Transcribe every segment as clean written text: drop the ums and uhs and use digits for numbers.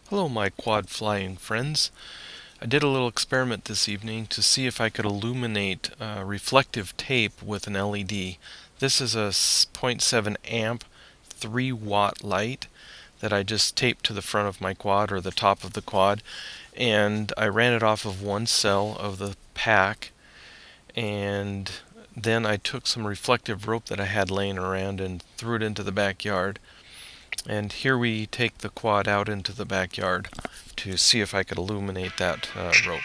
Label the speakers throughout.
Speaker 1: Hello, my quad flying friends. I did a little experiment this evening to see if I could illuminate reflective tape with an LED. This is a zero point 0.7 amp 3-watt light that I just taped to the front of my quad or the top of the quad, and I ran it off of one cell of the pack, and then I took some reflective rope that I had laying around and threw it into the backyard. And here we take the quad out into the backyard to see if I could illuminate that rope.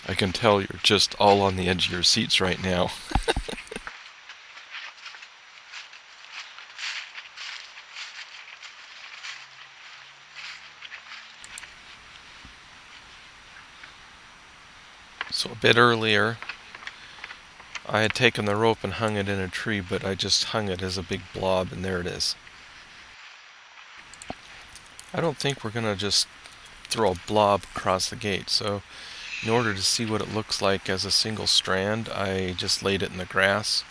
Speaker 1: I can tell you're just all on the edge of your seats right now. So a bit earlier, I had taken the rope and hung it in a tree, but I just hung it as a big blob, and there it is. I don't think we're going to just throw a blob across the gate, so in order to see what it looks like as a single strand, I just laid it in the grass.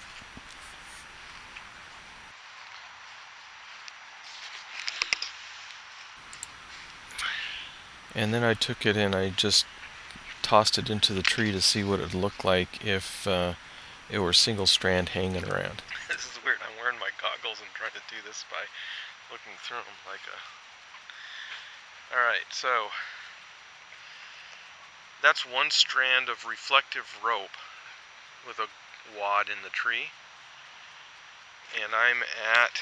Speaker 1: And then I took it and I just tossed it into the tree to see what it would look like if it were single strand hanging around. This is weird. I'm wearing my goggles and trying to do this by looking through them like a... Alright, so that's one strand of reflective rope with a wad in the tree. And I'm at...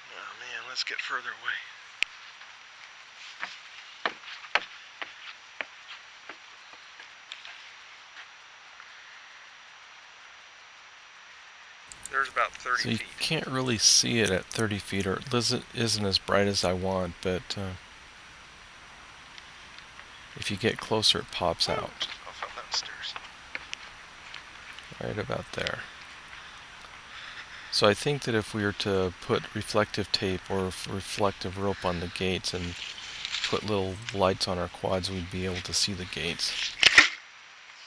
Speaker 1: Oh man, let's get further away. There's about 30 feet. So you can't really see it at 30 feet, or it isn't as bright as I want, but if you get closer it pops out. I fell downstairs. Right about there. So I think that if we were to put reflective tape or reflective rope on the gates and put little lights on our quads, we'd be able to see the gates.